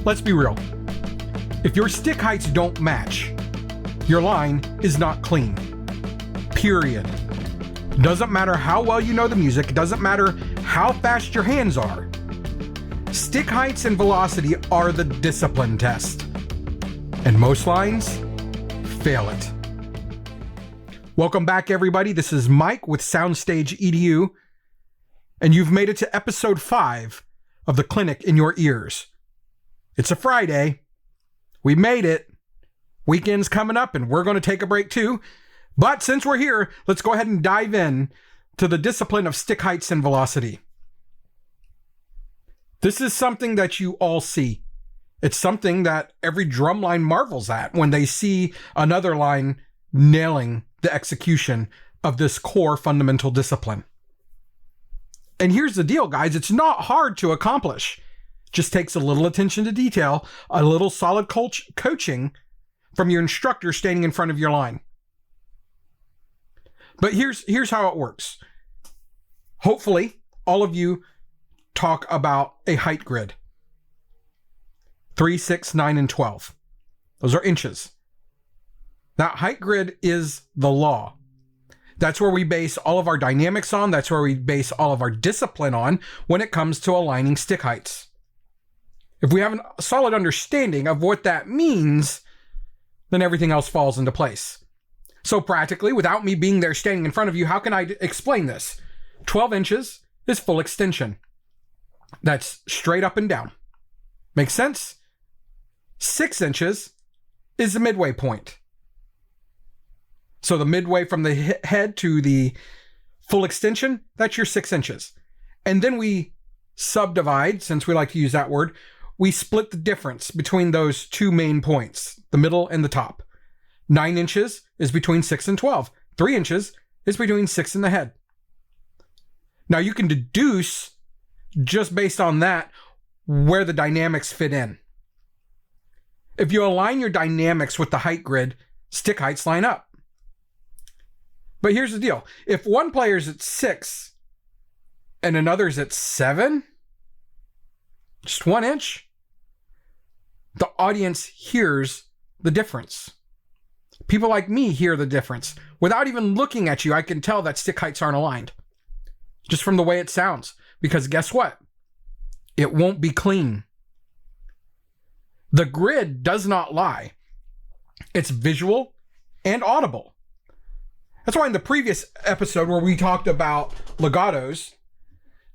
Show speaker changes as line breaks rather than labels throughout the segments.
Let's be real. If your stick heights don't match, your line is not clean. Period. Doesn't matter how well you know the music, doesn't matter how fast your hands are. Stick heights and velocity are the discipline test. And most lines fail it. Welcome back, everybody. This is Mike with Soundstage EDU, and you've made it to episode 5 of the Clinic in Your Ears. It's a Friday. We made it. Weekend's coming up, and we're going to take a break too. But since we're here, let's go ahead and dive in to the discipline of stick heights and velocity. This is something that you all see. It's something that every drumline marvels at when they see another line nailing the execution of this core fundamental discipline. And here's the deal, guys. It's not hard to accomplish. Just takes a little attention to detail, a little solid coaching from your instructor standing in front of your line. But here's how it works. Hopefully, all of you talk about a height grid. 3, 6, 9, and 12. Those are inches. That height grid is the law. That's where we base all of our dynamics on. That's where we base all of our discipline on when it comes to aligning stick heights. If we have a solid understanding of what that means, then everything else falls into place. So practically, without me being there standing in front of you, how can I explain this? 12 inches is full extension. That's straight up and down. Make sense? 6 inches is the midway point. So the midway from the head to the full extension, that's your 6 inches. And then we subdivide, since we like to use that word, we split the difference between those two main points, the middle and the top. 9 inches is between 6 and 12. 3 inches is between 6 and the head. Now you can deduce, just based on that, where the dynamics fit in. If you align your dynamics with the height grid, stick heights line up. But here's the deal. If one player's at 6 and another's at 7, just 1 inch, the audience hears the difference. People like me hear the difference. Without even looking at you, I can tell that stick heights aren't aligned. Just from the way it sounds. Because guess what? It won't be clean. The grid does not lie. It's visual and audible. That's why in the previous episode where we talked about legatos,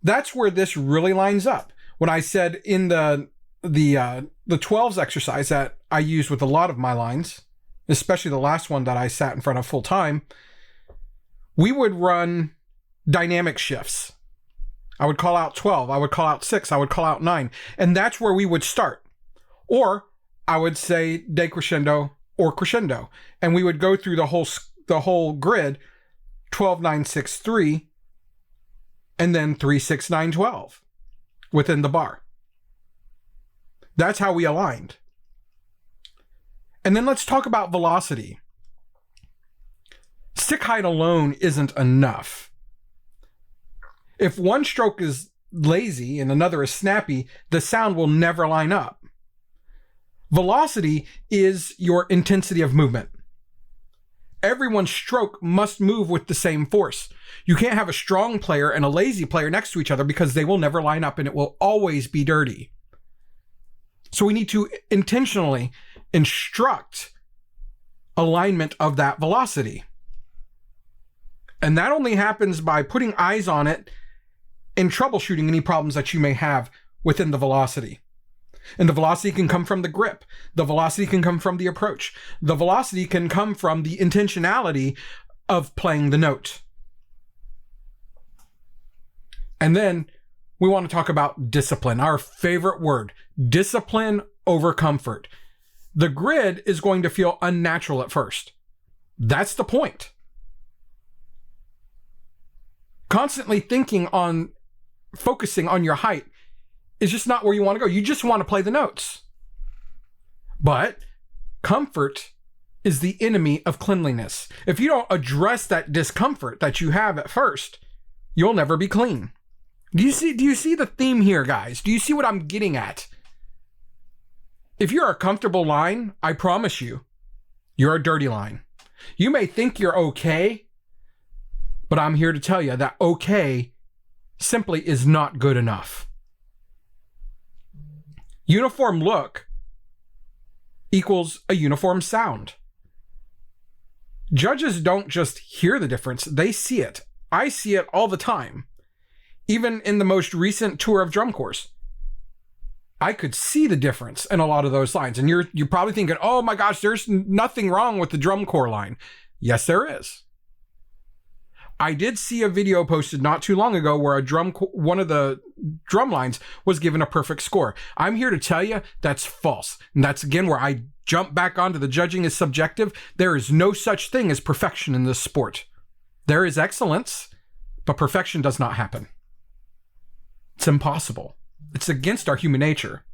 that's where this really lines up. When I said in the 12s exercise that I use with a lot of my lines, especially the last one that I sat in front of full time, we would run dynamic shifts. I would call out 12, I would call out 6, I would call out 9, and that's where we would start. Or I would say decrescendo or crescendo, and we would go through the whole grid, 12, 9, 6, 3, and then 3, 6, 9, 12 within the bar. That's how we aligned. And then let's talk about velocity. Stick height alone isn't enough. If one stroke is lazy and another is snappy, the sound will never line up. Velocity is your intensity of movement. Everyone's stroke must move with the same force. You can't have a strong player and a lazy player next to each other because they will never line up and it will always be dirty. So we need to intentionally instruct alignment of that velocity. And that only happens by putting eyes on it and troubleshooting any problems that you may have within the velocity. And the velocity can come from the grip. The velocity can come from the approach. The velocity can come from the intentionality of playing the note. And then we want to talk about discipline, our favorite word. Discipline over comfort. The grid is going to feel unnatural at first. That's the point. Constantly focusing on your height is just not where you want to go. You just want to play the notes. But comfort is the enemy of cleanliness. If you don't address that discomfort that you have at first, you'll never be clean. Do you see the theme here, guys? Do you see what I'm getting at? If you're a comfortable line, I promise you, you're a dirty line. You may think you're okay, but I'm here to tell you that okay simply is not good enough. Uniform look equals a uniform sound. Judges don't just hear the difference, they see it. I see it all the time. Even in the most recent tour of drum course, I could see the difference in a lot of those lines. And you're probably thinking, oh my gosh, there's nothing wrong with the drum corps line. Yes, there is. I did see a video posted not too long ago where one of the drum lines was given a perfect score. I'm here to tell you that's false. And that's again where I jump back onto the judging is subjective. There is no such thing as perfection in this sport. There is excellence, but perfection does not happen. It's impossible. It's against our human nature.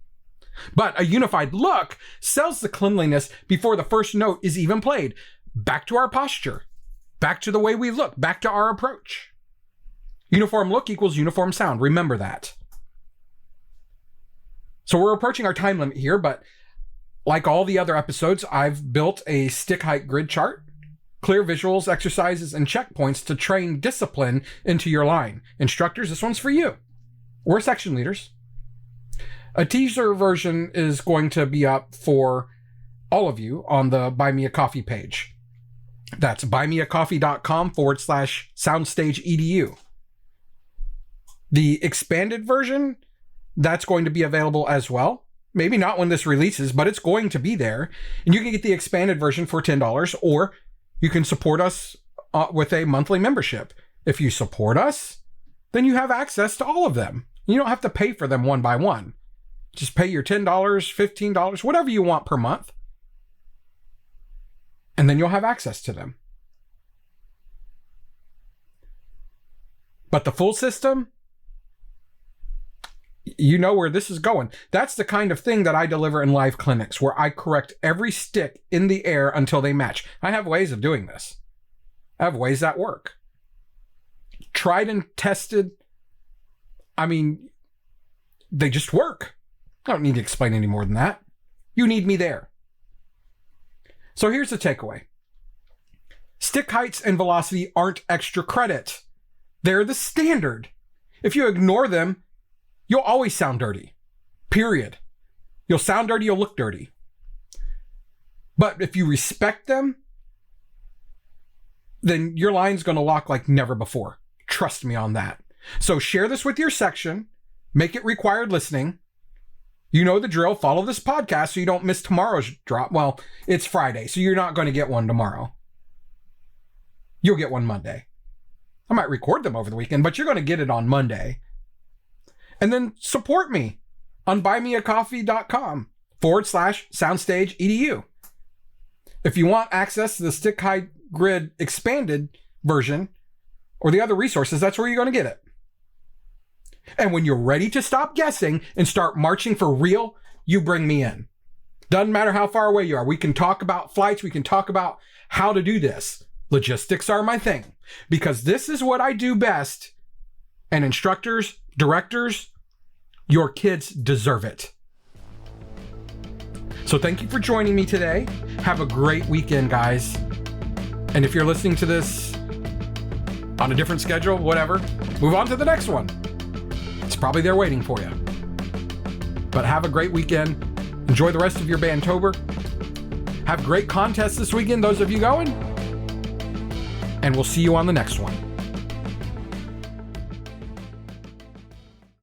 But a unified look sells the cleanliness before the first note is even played. Back to our posture. Back to the way we look. Back to our approach. Uniform look equals uniform sound. Remember that. So we're approaching our time limit here, but like all the other episodes, I've built a stick height grid chart, clear visuals, exercises, and checkpoints to train discipline into your line. Instructors, this one's for you. Or section leaders. A teaser version is going to be up for all of you on the Buy Me a Coffee page. That's buymeacoffee.com/soundstageedu. The expanded version, that's going to be available as well. Maybe not when this releases, but it's going to be there. And you can get the expanded version for $10, or you can support us with a monthly membership. If you support us, then you have access to all of them. You don't have to pay for them one by one. Just pay your $10, $15, whatever you want per month. And then you'll have access to them. But the full system, you know where this is going. That's the kind of thing that I deliver in live clinics, where I correct every stick in the air until they match. I have ways of doing this. I have ways that work. Tried and tested. I mean, they just work. I don't need to explain any more than that. You need me there. So here's the takeaway. Stick heights and velocity aren't extra credit. They're the standard. If you ignore them, you'll always sound dirty. Period. You'll sound dirty, you'll look dirty. But if you respect them, then your line's going to lock like never before. Trust me on that. So share this with your section. Make it required listening. You know the drill. Follow this podcast so you don't miss tomorrow's drop. Well, it's Friday, so you're not going to get one tomorrow. You'll get one Monday. I might record them over the weekend, but you're going to get it on Monday. And then support me on buymeacoffee.com/soundstageedu. If you want access to the Stick Height Grid expanded version or the other resources, that's where you're going to get it. And when you're ready to stop guessing and start marching for real, you bring me in. Doesn't matter how far away you are. We can talk about flights. We can talk about how to do this. Logistics are my thing, because this is what I do best. And instructors, directors, your kids deserve it. So thank you for joining me today. Have a great weekend, guys. And if you're listening to this on a different schedule, whatever, move on to the next one. It's probably there waiting for you. But have a great weekend. Enjoy the rest of your Bandtober. Have great contests this weekend, those of you going. And we'll see you on the next one.